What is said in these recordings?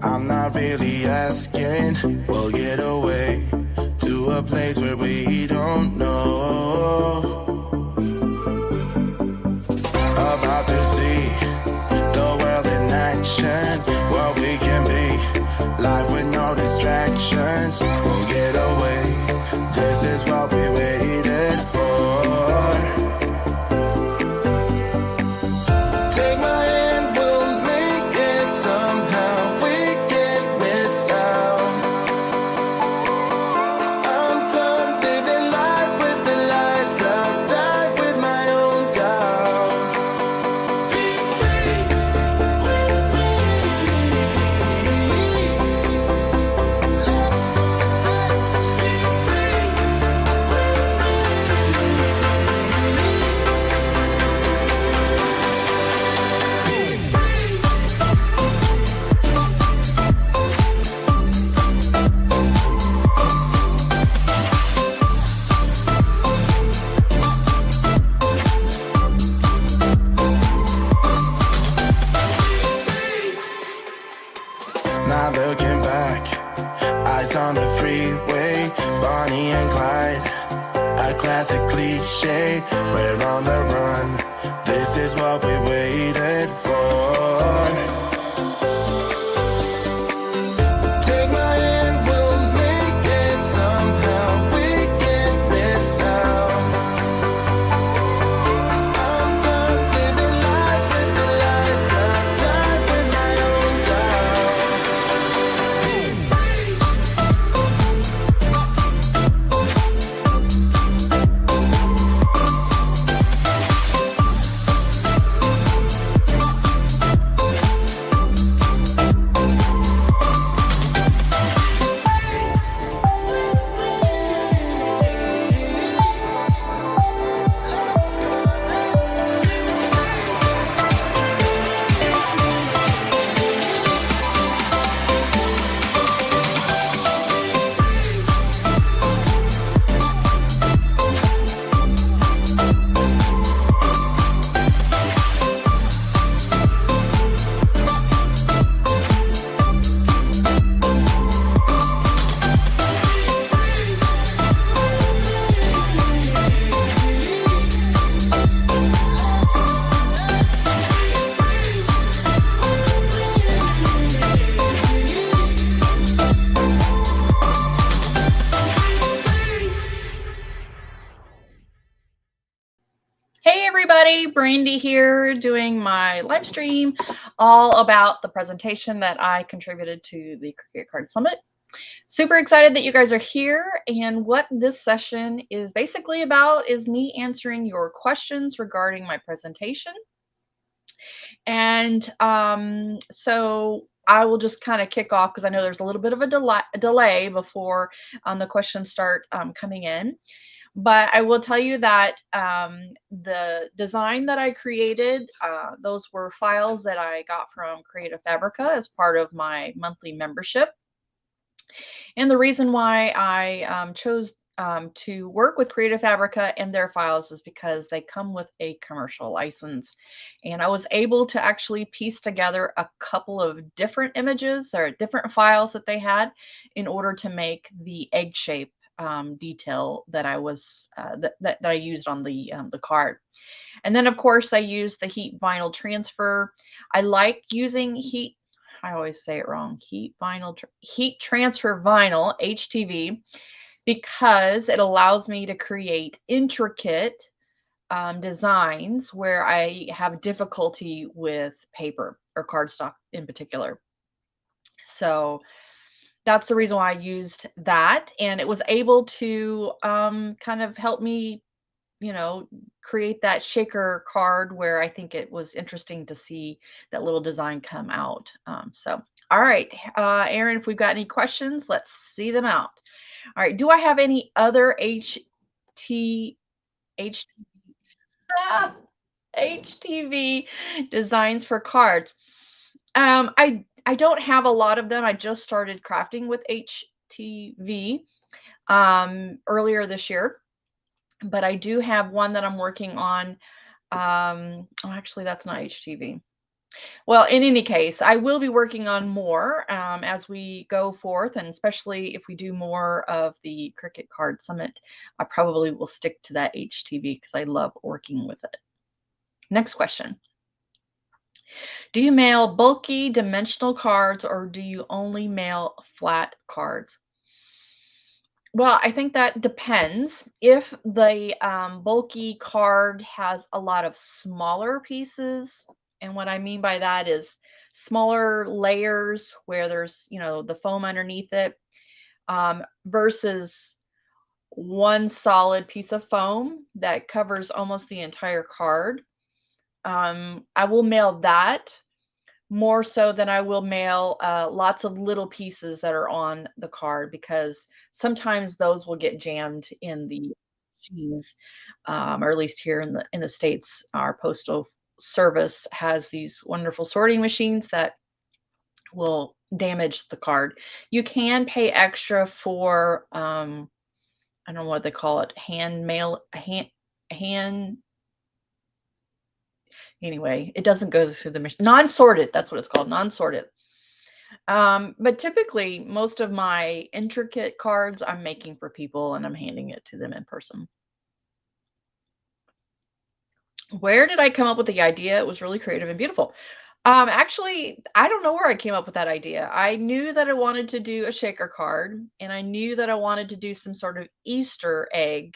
I'm not really asking. We'll get away to a place where we don't know. About to see the world in action, what we can be, life with no distractions. We'll get away, this is what we waited for. Take my hand, we'll make it somehow. We can't miss out. I'm done living life with the lights out, die with my own doubts. Be free with me. Let's be free with Not looking back, eyes on the freeway, Bonnie and Clyde, a classic cliche. We're on the run, this is what we waited for. Take my hand, we'll make it somehow. We can't miss out. I'm done living life with the lights out, die with my own doubts. Hey everybody, Brandi here doing my live stream all about the presentation that I contributed to the Cricut Card Summit. Super excited that you guys are here, and what this session is basically about is me answering your questions regarding my presentation. And so I will just kind of kick off because I know there's a little bit of a delay before the questions start coming in. But I will tell you that the design that I created, those were files that I got from Creative Fabrica as part of my monthly membership. And the reason why I chose to work with Creative Fabrica and their files is because they come with a commercial license. And I was able to actually piece together a couple of different images or different files that they had in order to make the egg shape detail that I was that I used on the card. And then of course I used the heat vinyl transfer. I like using heat, I always say it wrong, heat transfer vinyl, HTV, because it allows me to create intricate designs where I have difficulty with paper or cardstock in particular. So that's the reason why I used that, and it was able to kind of help me, you know, create that shaker card where I think it was interesting to see that little design come out. So, all right, Aaron, if we've got any questions, let's see them out. All right, do I have any other HTV designs for cards? I don't have a lot of them. I just started crafting with HTV earlier this year, but I do have one that I'm working on. Oh, actually, that's not HTV. Well, in any case, I will be working on more as we go forth, and especially if we do more of the Cricut Card Summit, I probably will stick to that HTV because I love working with it. Next question. Do you mail bulky dimensional cards or do you only mail flat cards? Well, I think that depends. If the bulky card has a lot of smaller pieces, and what I mean by that is smaller layers where there's, the foam underneath it, versus one solid piece of foam that covers almost the entire card. I will mail that more so than I will mail lots of little pieces that are on the card because sometimes those will get jammed in the machines, or at least here in the States, our postal service has these wonderful sorting machines that will damage the card. You can pay extra for I don't know what they call it, hand mail, hand anyway, it doesn't go through the machine. Non-sorted, that's what it's called, non-sorted. But typically, most of my intricate cards I'm making for people and I'm handing it to them in person. Where did I come up with the idea? It was really creative and beautiful. Actually, I don't know where I came up with that idea. I knew that I wanted to do a shaker card, and I knew that I wanted to do some sort of Easter egg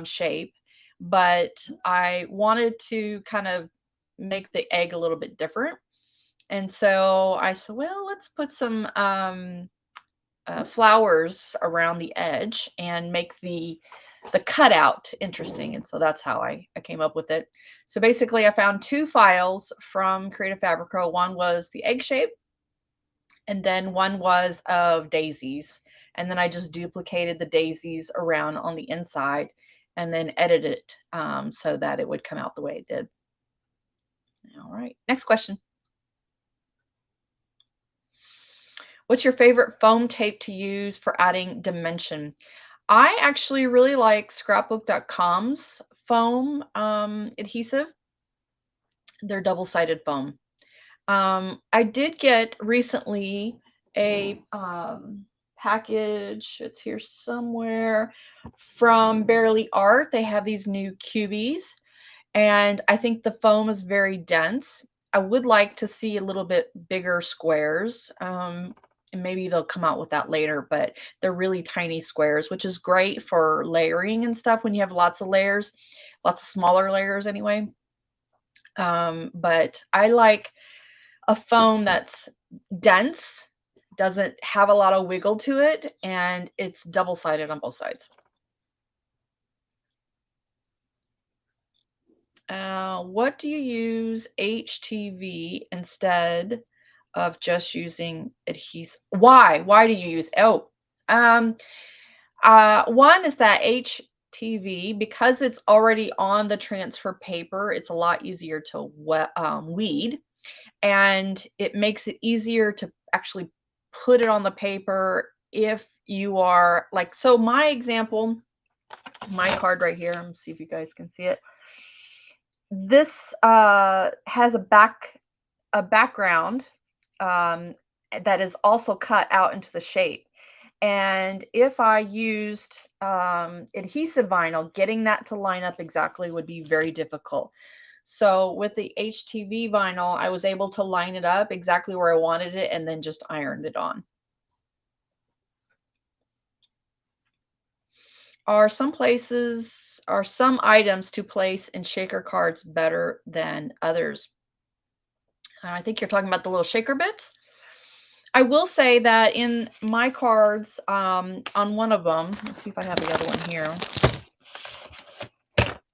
shape, but I wanted to kind of make the egg a little bit different. And so I said, well, let's put some flowers around the edge and make the cutout interesting. And so that's how I came up with it. So basically, I found two files from Creative Fabrico. One was the egg shape, and then one was of daisies. And then I just duplicated the daisies around on the inside and then edited it so that it would come out the way it did. All right, next question. What's your favorite foam tape to use for adding dimension? I actually really like scrapbook.com's foam adhesive. They're double-sided foam. I did get recently a package, it's here somewhere, from Barely Art. They have these new cubies, and I think the foam is very dense. I would like to see a little bit bigger squares. And maybe they'll come out with that later, but they're really tiny squares, which is great for layering and stuff when you have lots of layers, lots of smaller layers anyway. But I like a foam that's dense, doesn't have a lot of wiggle to it, and it's double-sided on both sides. What do you use HTV instead of just using adhesive? Why do you use? One is that HTV, because it's already on the transfer paper, it's a lot easier to weed, and it makes it easier to actually put it on the paper if you are like, so my example, my card right here, let me see if you guys can see it. This has a background that is also cut out into the shape. And if I used adhesive vinyl, getting that to line up exactly would be very difficult. So with the HTV vinyl, I was able to line it up exactly where I wanted it and then just ironed it on. Are some items to place in shaker cards better than others? I think you're talking about the little shaker bits. I will say that in my cards, on one of them, let's see if I have the other one here.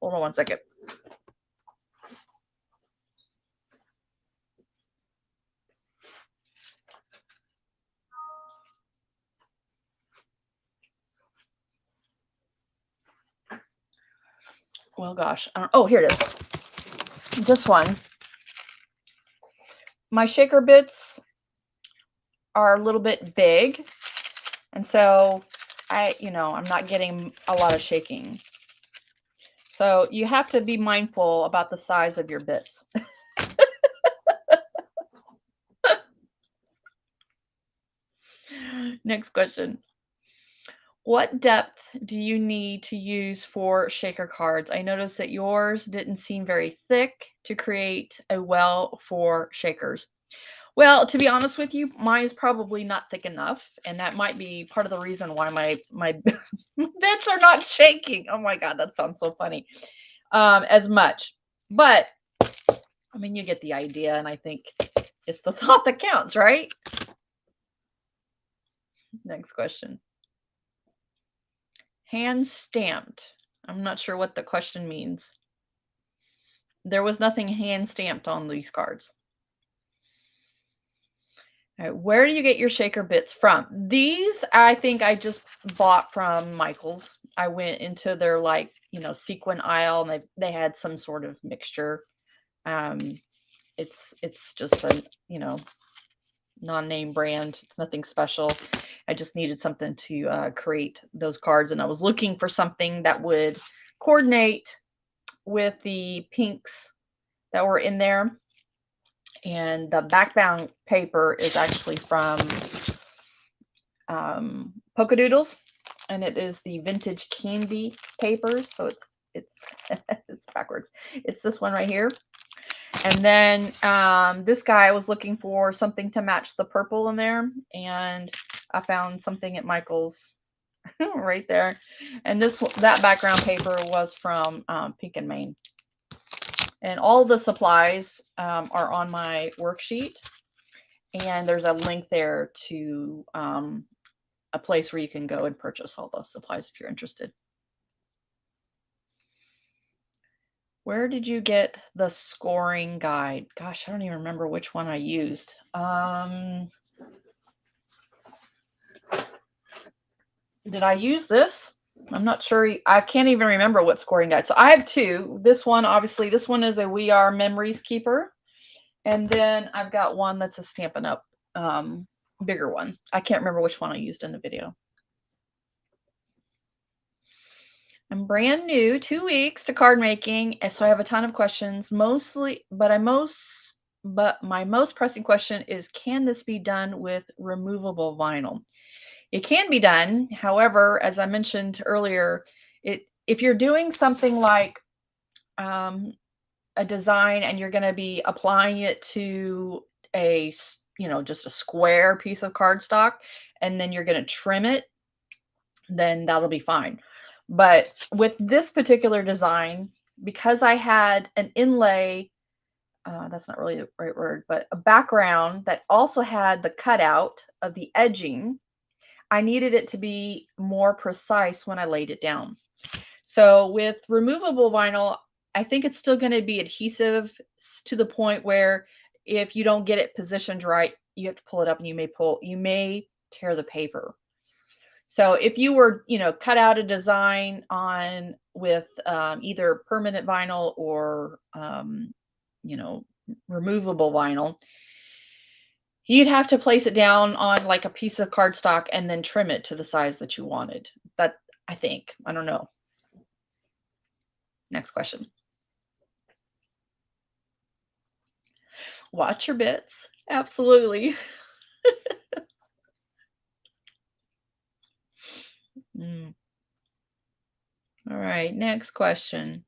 Hold on one second. Well, gosh. Oh, here it is. This one. My shaker bits are a little bit big, and so I'm not getting a lot of shaking. So you have to be mindful about the size of your bits. Next question. What depth do you need to use for shaker cards? I noticed that yours didn't seem very thick to create a well for shakers. Well, to be honest with you, mine's probably not thick enough, and that might be part of the reason why my bits are not shaking. Oh my god, that sounds so funny. As much. But I mean, you get the idea, and I think it's the thought that counts, right? Next question. Hand stamped. I'm not sure what the question means. There was nothing hand stamped on these cards. All right, where do you get your shaker bits from? These, I think I just bought from Michael's. I went into their sequin aisle, and they had some sort of mixture. It's just a non-name brand. It's nothing special. I just needed something to create those cards, and I was looking for something that would coordinate with the pinks that were in there. And the backbound paper is actually from Polka Doodles, and it is the vintage candy papers. So it's it's backwards. It's this one right here. And then this guy, I was looking for something to match the purple in there, and I found something at Michael's right there. And that background paper was from Pink and Maine. And all the supplies are on my worksheet, and there's a link there to a place where you can go and purchase all those supplies if you're interested. Where did you get the scoring guide? Gosh, I don't even remember which one I used. Did I use this? I'm not sure. I can't even remember what scoring guide. So I have two. This one, obviously, this one is a We Are Memories Keeper. And then I've got one that's a Stampin' Up! Bigger one. I can't remember which one I used in the video. I'm brand new, 2 weeks to card making, and so I have a ton of questions. But my most pressing question is, can this be done with removable vinyl? It can be done. However, as I mentioned earlier, if you're doing something like a design and you're going to be applying it to just a square piece of cardstock, and then you're going to trim it, then that'll be fine. But with this particular design, because I had an inlay, that's not really the right word, but a background that also had the cutout of the edging, I needed it to be more precise when I laid it down. So with removable vinyl, I think it's still going to be adhesive to the point where if you don't get it positioned right, you have to pull it up, and you may tear the paper. So if you were, cut out a design with either permanent vinyl or, removable vinyl, you'd have to place it down on like a piece of cardstock and then trim it to the size that you wanted. That, I think. I don't know. Next question. Watch your bits. Absolutely. All right, next question.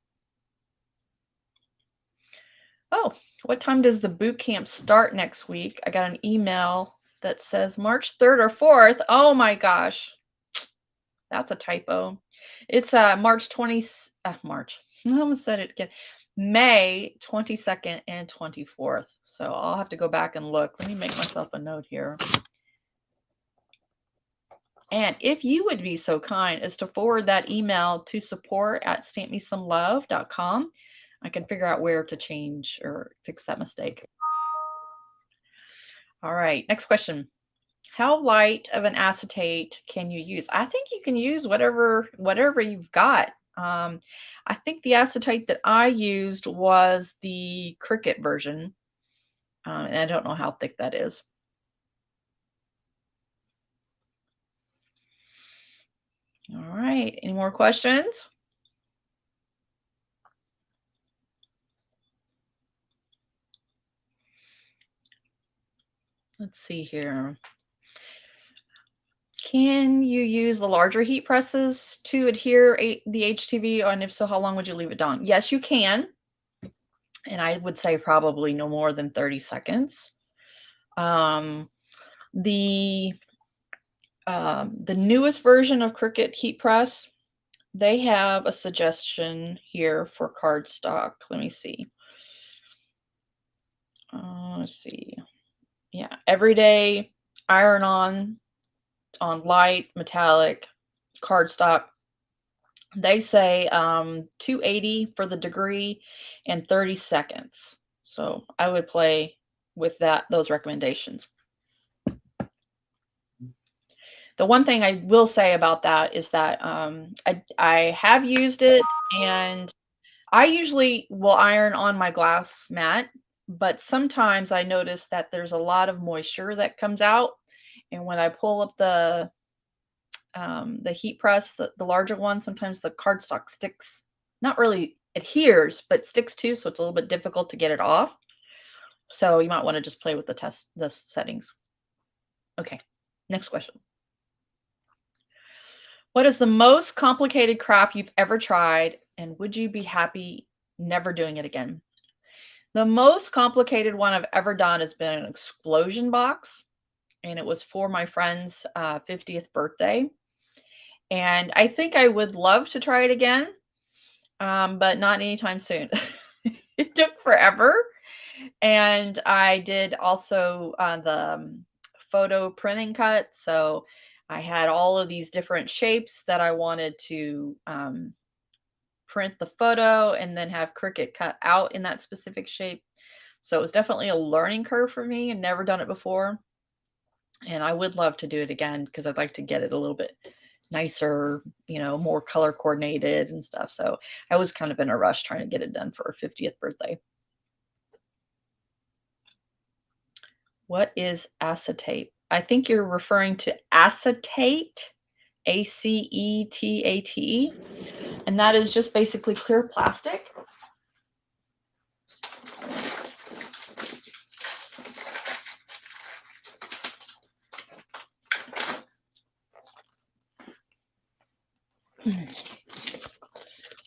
Oh, what time does the boot camp start next week? I got an email that says March 3rd or 4th. Oh my gosh. That's a typo. It's March 20, March. I almost said it again. May 22nd and 24th. So I'll have to go back and look. Let me make myself a note here. And if you would be so kind as to forward that email to support@stampmesomelove.com, I can figure out where to change or fix that mistake. All right, next question. How light of an acetate can you use? I think you can use whatever you've got. I think the acetate that I used was the Cricut version, and I don't know how thick that is. All right, any more questions? Let's see here. Can you use the larger heat presses to adhere the HTV? And if so, how long would you leave it on? Yes, you can. And I would say probably no more than 30 seconds. The newest version of Cricut heat press, they have a suggestion here for cardstock. Let me see. Let's see. Yeah, everyday iron on light metallic cardstock. They say 280 for the degree and 30 seconds. So I would play with those recommendations. The one thing I will say about that is that I have used it, and I usually will iron on my glass mat, but sometimes I notice that there's a lot of moisture that comes out, and when I pull up the heat press, the larger one, sometimes the cardstock sticks, not really adheres, but sticks too, so it's a little bit difficult to get it off. So you might want to just play with the settings. Okay, next question. What is the most complicated craft you've ever tried, and would you be happy never doing it again? The most complicated one I've ever done has been an explosion box, and it was for my friend's 50th birthday. And I think I would love to try it again, but not anytime soon. It took forever. And I did also the photo printing cut. So I had all of these different shapes that I wanted to print the photo and then have Cricut cut out in that specific shape. So it was definitely a learning curve for me, and never done it before. And I would love to do it again because I'd like to get it a little bit nicer, more color coordinated and stuff. So I was kind of in a rush trying to get it done for her 50th birthday. What is acetate? I think you're referring to acetate, ACETATE, and that is just basically clear plastic.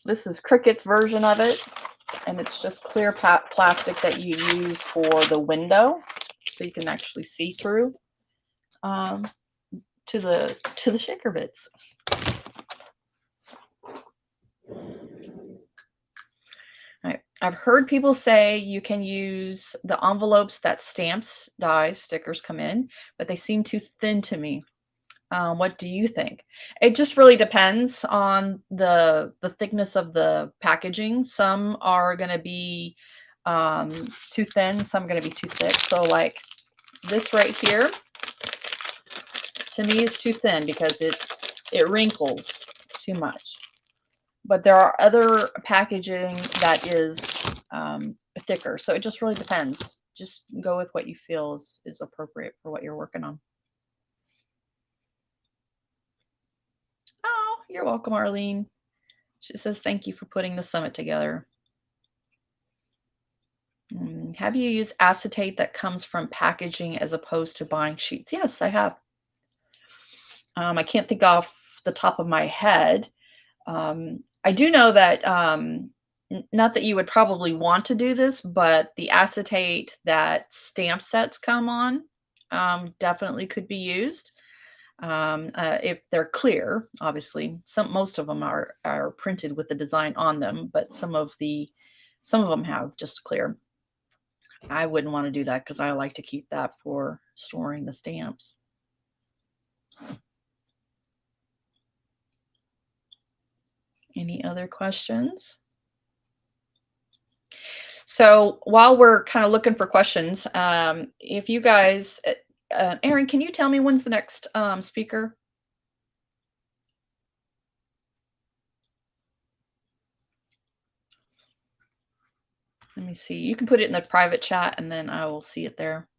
This is Cricut's version of it, and it's just clear plastic that you use for the window, so you can actually see through to the shaker bits. I've heard people say you can use the envelopes that stamps, dies, stickers come in, but they seem too thin to me. What do you think? It just really depends on the thickness of the packaging. Some are going to be too thin, some are going to be too thick. So like this right here, to me is too thin because it wrinkles too much. But there are other packaging that is thicker. So it just really depends. Just go with what you feel is appropriate for what you're working on. Oh, you're welcome, Arlene. She says, thank you for putting the summit together. Have you used acetate that comes from packaging as opposed to buying sheets? Yes, I have. I can't think off the top of my head. I do know that, not that you would probably want to do this, but the acetate that stamp sets come on definitely could be used. If they're clear, obviously, most of them are printed with the design on them, but some of them have just clear. I wouldn't want to do that because I like to keep that for storing the stamps. Any other questions? So while we're kind of looking for questions, if you guys, Erin, can you tell me when's the next speaker? Let me see. You can put it in the private chat and then I will see it there.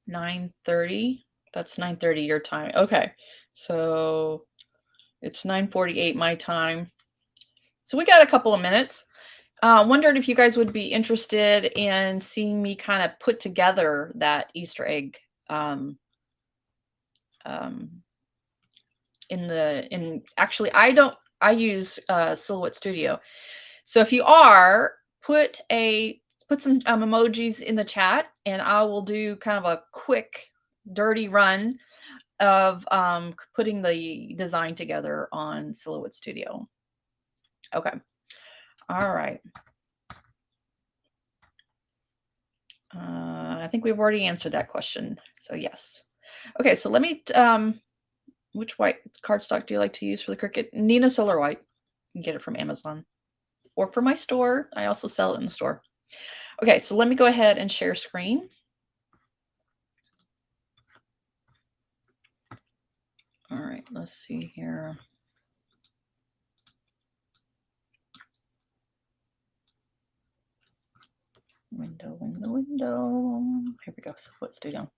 9:30. That's 9:30 your time. Okay. So it's 9:48 my time. So we got a couple of minutes. Wondered if you guys would be interested in seeing me kind of put together that Easter egg um, um, actually I use Silhouette Studio. So if you are, put some emojis in the chat, and I will do kind of a quick, dirty run of putting the design together on Silhouette Studio. Okay. All right. I think we've already answered that question. So yes. Okay, so let me, which white cardstock do you like to use for the Cricut? Nina Solar White. You can get it from Amazon or from my store. I also sell it in the store. Okay, so let me go ahead and share screen. All right, let's see here. Window. Here we go, Silhouette Studio.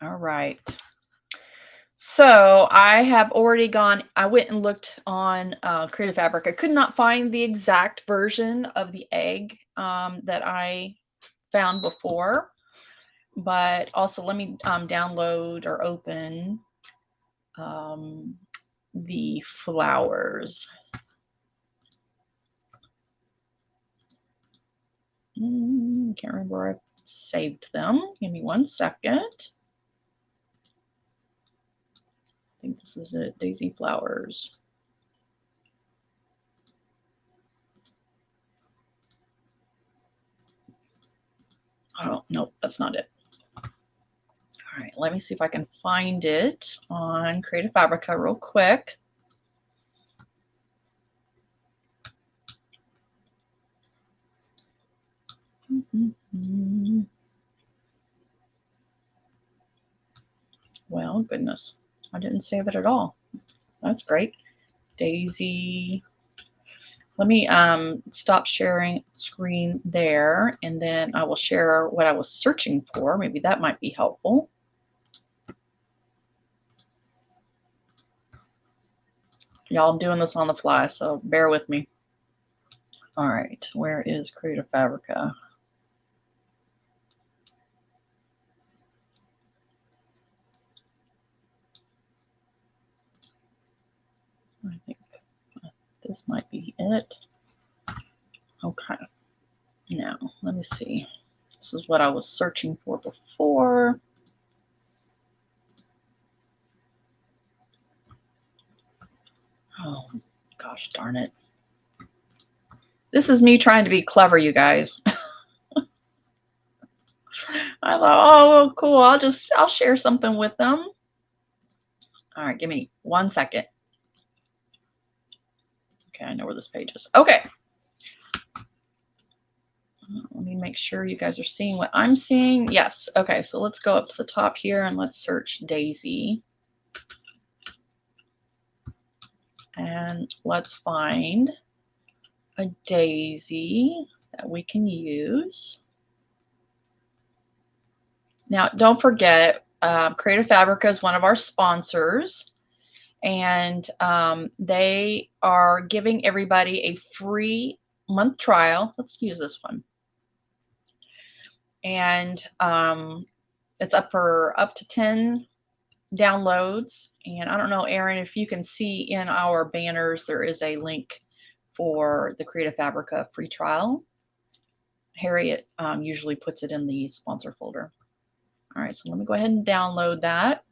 All right. So I have already gone, I went and looked on Creative Fabric. I could not find the exact version of the egg that I found before, but also let me download or open the flowers. Can't remember where I saved them. Give me 1 second. I think this is it, Daisy Flowers. Oh, nope, that's not it. All right, let me see if I can find it on Creative Fabrica real quick. Well, goodness, I didn't save it at all. That's great. Daisy. Let me stop sharing screen there, and then I will share what I was searching for. Maybe that might be helpful. Y'all, I'm doing this on the fly, so bear with me. All right, where is Creative Fabrica? I think this might be it. Okay, now let me see. This is what I was searching for before. Oh, gosh darn it. This is me trying to be clever, you guys. I thought, oh, cool. I'll share something with them. All right, give me 1 second. Okay, I know where this page is. Okay. Let me make sure you guys are seeing what I'm seeing. Yes. Okay, so let's go up to the top here and let's search Daisy. And let's find a daisy that we can use. Now, don't forget, Creative Fabrica is one of our sponsors, and they are giving everybody a free month trial. Let's use this one. And it's up to 10 downloads. And I don't know, Erin, if you can see in our banners, there is a link for the Creative Fabrica free trial. Harriet usually puts it in the sponsor folder. All right, so let me go ahead and download that.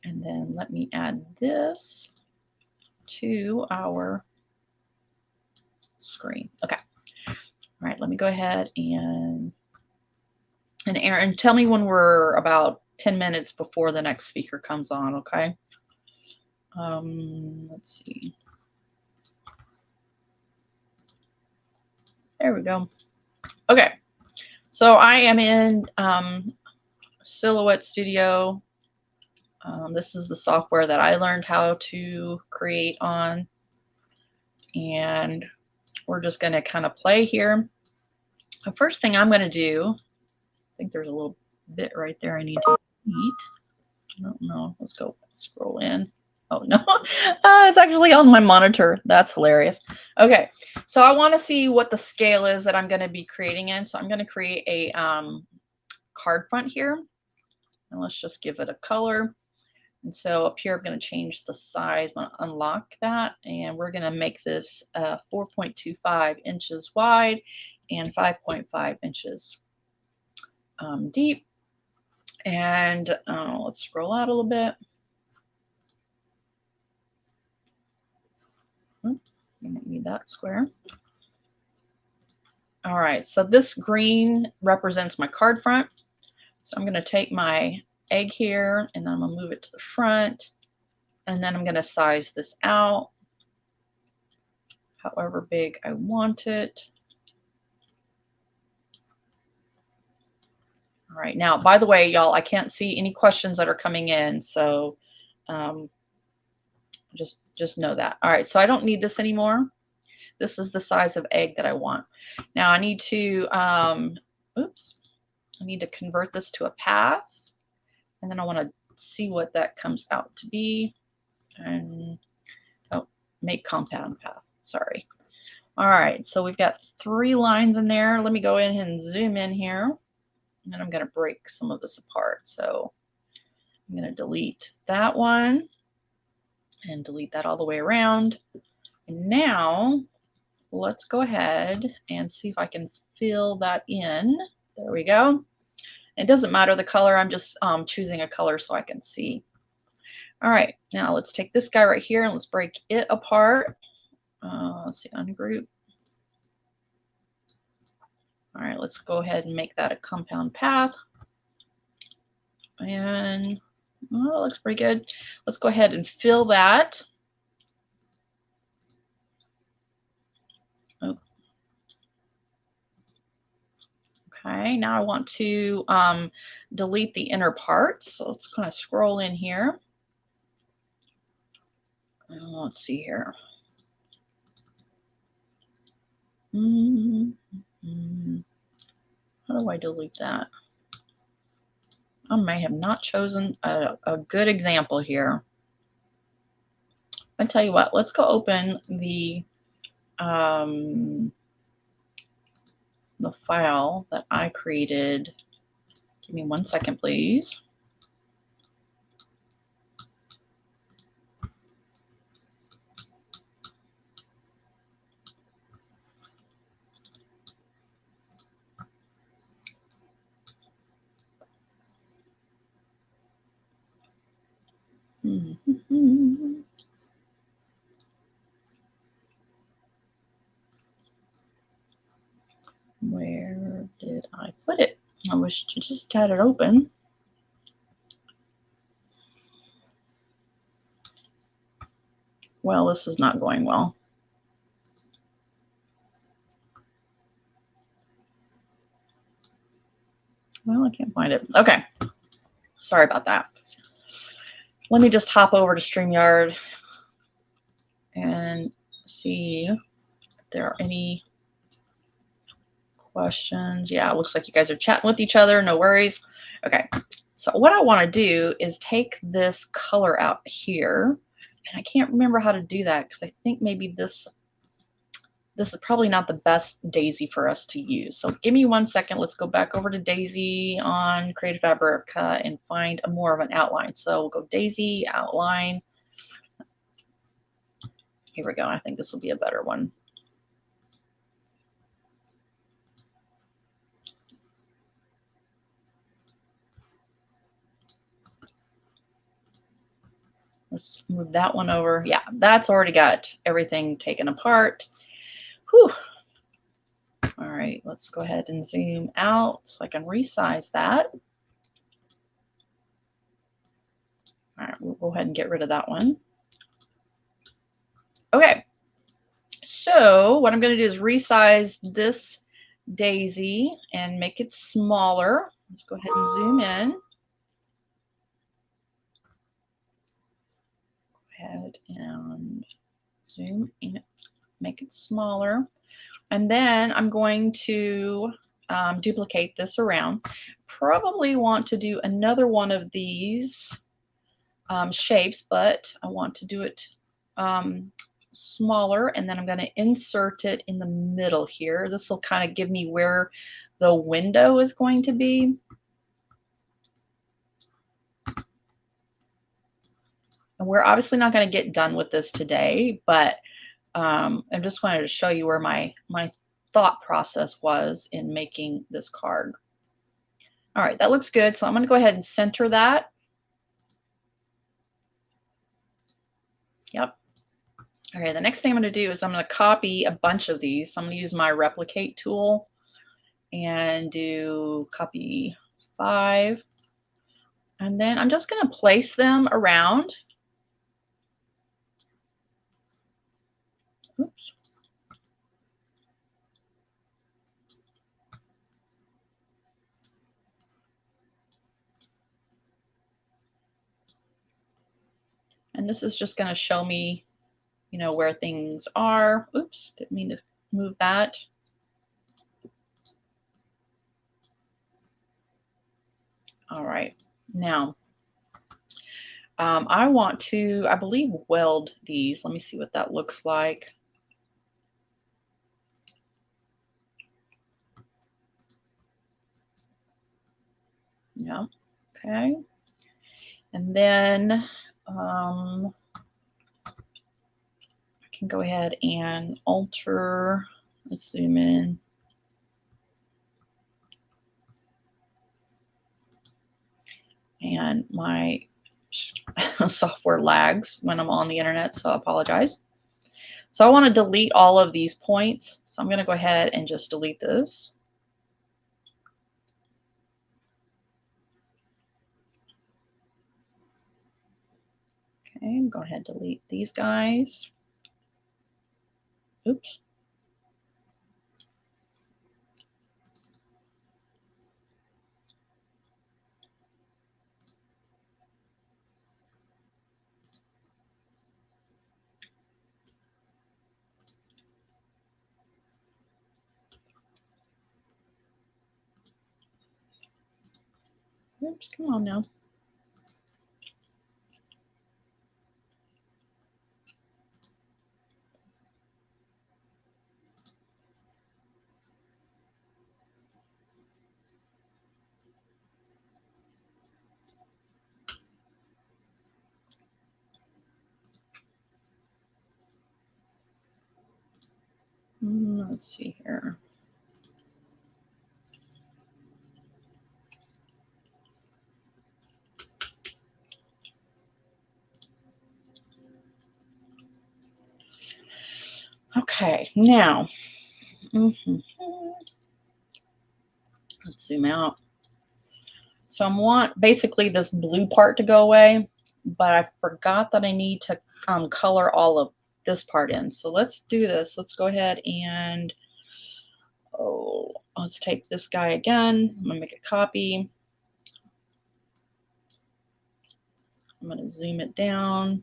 And then let me add this to our screen. Okay. All right, let me go ahead and Erin, tell me when we're about 10 minutes before the next speaker comes on, okay? Let's see. There we go. Okay, so I am in Silhouette Studio. This is the software that I learned how to create on. And we're just going to kind of play here. The first thing I'm going to do, I think there's a little bit right there I need to delete. I don't know. Let's go scroll in. Oh no, it's actually on my monitor. That's hilarious. Okay, so I want to see what the scale is that I'm going to be creating in. So I'm going to create a card front here. And let's just give it a color. And so up here, I'm going to change the size. I'm going to unlock that. And we're going to make this 4.25 inches wide and 5.5 inches deep. And let's scroll out a little bit. You don't need that square. All right, so this green represents my card front. So I'm going to take my egg here and then I'm going to move it to the front. And then I'm going to size this out however big I want it. All right, now, by the way, y'all, I can't see any questions that are coming in. So just know that. All right, so I don't need this anymore. This is the size of egg that I want. Now I need to, I need to convert this to a path. And then I want to see what that comes out to be. And, oh, make compound path, sorry. All right, so we've got 3 lines in there. Let me go in and zoom in here. And then I'm going to break some of this apart. So I'm going to delete that one and delete that all the way around. And now let's go ahead and see if I can fill that in. There we go. It doesn't matter the color. I'm just choosing a color so I can see. All right, now let's take this guy right here and let's break it apart. Let's see, ungroup. All right, let's go ahead and make that a compound path. And oh, it looks pretty good. Let's go ahead and fill that. Oh. Okay, now I want to delete the inner parts. So let's kind of scroll in here. Let's see here. How do I delete that? I may have not chosen a good example here. I tell you what, let's go open the file that I created. Give me 1 second, please. Where did I put it? I wish to just had it open. Well, this is not going well. Well, I can't find it. Okay. Sorry about that. Let me just hop over to StreamYard and see if there are any questions. Yeah, it looks like you guys are chatting with each other. No worries. Okay. So what I want to do is take this color out here. And I can't remember how to do that because I think maybe this is probably not the best daisy for us to use. So give me 1 second. Let's go back over to daisy on Creative Fabrica and find a more of an outline. So we'll go daisy, outline. Here we go. I think this will be a better one. Let's move that one over. Yeah, that's already got everything taken apart. Whew. All right, let's go ahead and zoom out so I can resize that. All right, we'll go ahead and get rid of that one. Okay, so what I'm going to do is resize this daisy and make it smaller. Let's go ahead and zoom in. Go ahead and zoom in, make it smaller. And then I'm going to duplicate this around. Probably want to do another one of these shapes, but I want to do it smaller, and then I'm going to insert it in the middle here. This will kind of give me where the window is going to be. And we're obviously not going to get done with this today, but I just wanted to show you where my thought process was in making this card. All right, that looks good. So I'm going to go ahead and center that. Yep. Okay, the next thing I'm going to do is I'm going to copy a bunch of these. So I'm going to use my replicate tool and do copy 5. And then I'm just going to place them around. Oops. And this is just going to show me, you know, where things are. Oops, didn't mean to move that. All right, now I want to, I believe, weld these. Let me see what that looks like. Yeah, okay. And then I can go ahead and alter, let's zoom in. And my software lags when I'm on the internet, so I apologize. So I want to delete all of these points. So I'm going to go ahead and just delete this. Okay, go ahead and delete these guys. Oops. Oops, come on now. Let's see here. Okay, now, let's zoom out. So I want basically this blue part to go away, but I forgot that I need to color all of this part in. So let's do this. Let's go ahead and, let's take this guy again. I'm gonna make a copy. I'm gonna zoom it down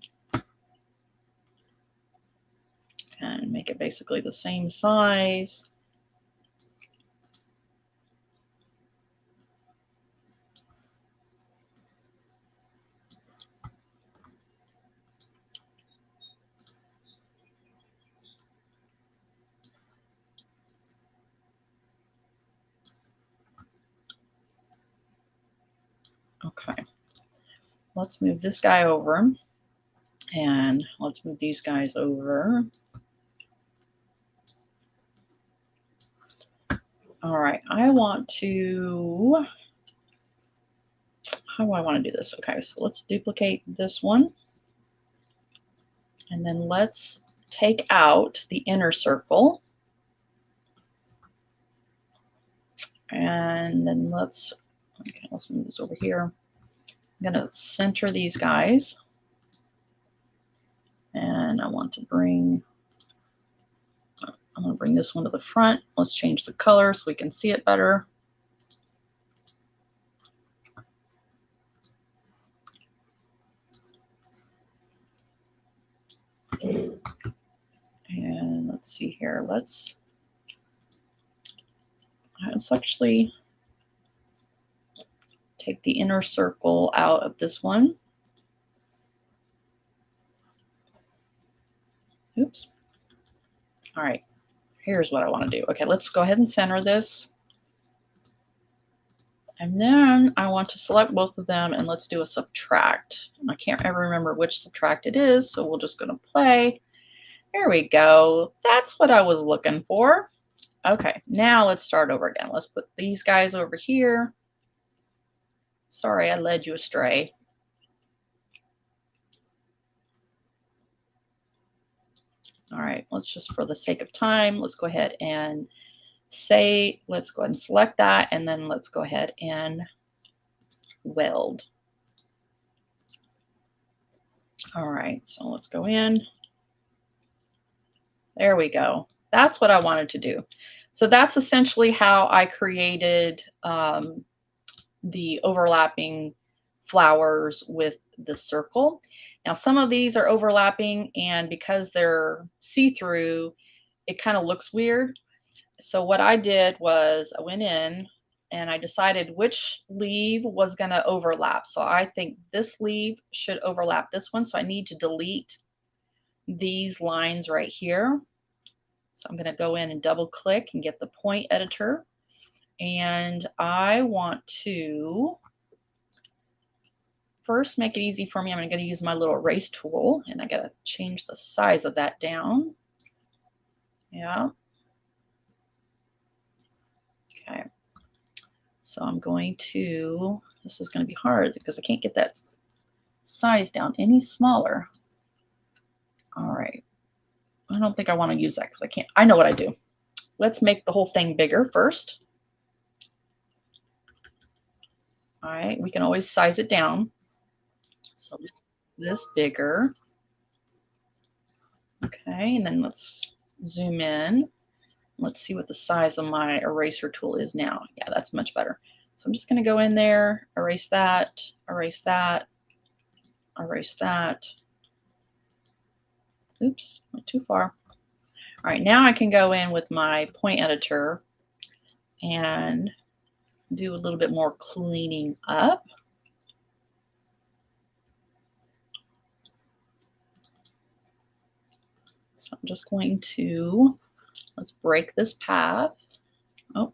and make it basically the same size. Okay, let's move this guy over and let's move these guys over. All right, I want to, how do I want to do this? Okay, so let's duplicate this one. And then let's take out the inner circle. And then let's move this over here. I'm going to center these guys. And I want to bring, I'm going to bring this one to the front. Let's change the color so we can see it better. And let's see here. Let's actually take the inner circle out of this one. Oops. All right, here's what I want to do. Okay, let's go ahead and center this. And then I want to select both of them and let's do a subtract. I can't ever remember which subtract it is, so we're just going to play. There we go. That's what I was looking for. Okay, now let's start over again. Let's put these guys over here. Sorry, I led you astray. All right, let's just, for the sake of time, let's go ahead and say, let's go ahead and select that, and then let's go ahead and weld. All right, so let's go in. There we go. That's what I wanted to do. So that's essentially how I created the overlapping flowers with the circle. Now some of these are overlapping, and because they're see-through, it kind of looks weird. So what I did was I went in and I decided which leaf was going to overlap. So I think this leaf should overlap this one. So I need to delete these lines right here. So I'm going to go in and double click and get the point editor. And I want to first make it easy for me. I'm going to use my little erase tool, and I got to change the size of that down. Yeah. Okay. So I'm going to, this is going to be hard because I can't get that size down any smaller. All right. I don't think I want to use that because I can't. I know what I do. Let's make the whole thing bigger first. All right. We can always size it down. So this bigger. Okay. And then let's zoom in. Let's see what the size of my eraser tool is now. Yeah, that's much better. So I'm just going to go in there, erase that, erase that, erase that. Oops, went too far. All right, now I can go in with my point editor and do a little bit more cleaning up. So I'm just going to, let's break this path. Oh,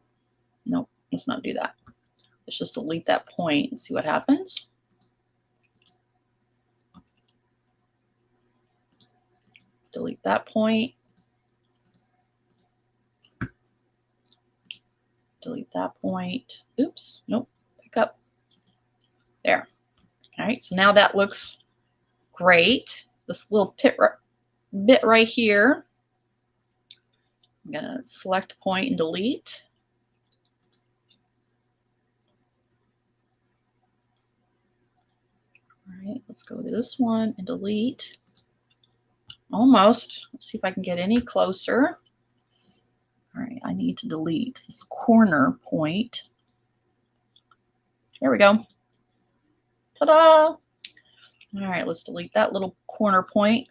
no, let's not do that. Let's just delete that point and see what happens. Delete that point. Delete that point. Oops, nope, pick up. There. All right, so now that looks great. This little bit right here, I'm going to select point and delete. All right, let's go to this one and delete. Almost. Let's see if I can get any closer. All right, I need to delete this corner point. There we go. Ta-da! All right, let's delete that little corner point.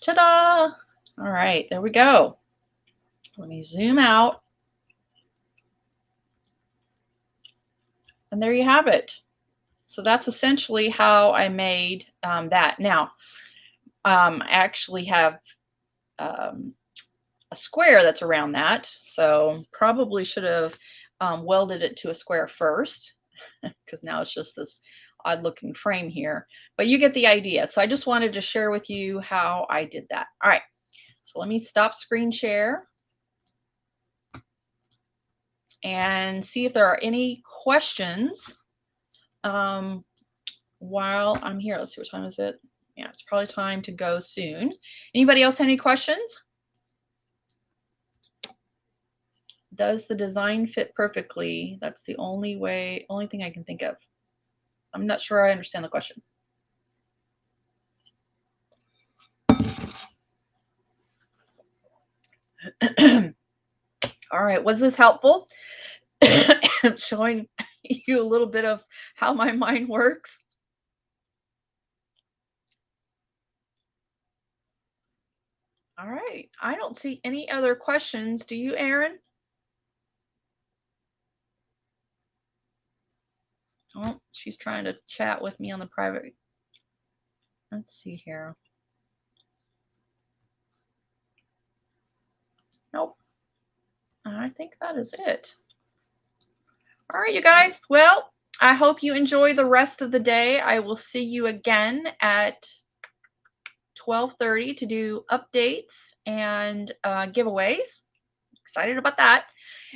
Ta-da! All right, there we go. Let me zoom out. And there you have it. So that's essentially how I made that. Now, I actually have a square that's around that. So probably should have welded it to a square first, because now it's just this odd looking frame here. But you get the idea. So I just wanted to share with you how I did that. All right. So let me stop screen share and see if there are any questions while I'm here. Let's see, what time is it? Yeah, it's probably time to go soon. Anybody else have any questions? Does the design fit perfectly? That's the only thing I can think of. I'm not sure I understand the question. All right, was this helpful? Showing you a little bit of how my mind works. All right. I don't see any other questions. Do you, Aaron? Oh, she's trying to chat with me on the private. Let's see here. Nope. I think that is it. All right, you guys. Well, I hope you enjoy the rest of the day. I will see you again at 12:30 to do updates and giveaways. Excited about that.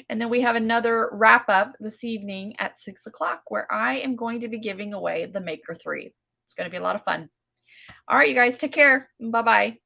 And then we have another wrap up this evening at 6 o'clock where I am going to be giving away the Maker 3. It's going to be a lot of fun. All right, you guys, take care. Bye bye.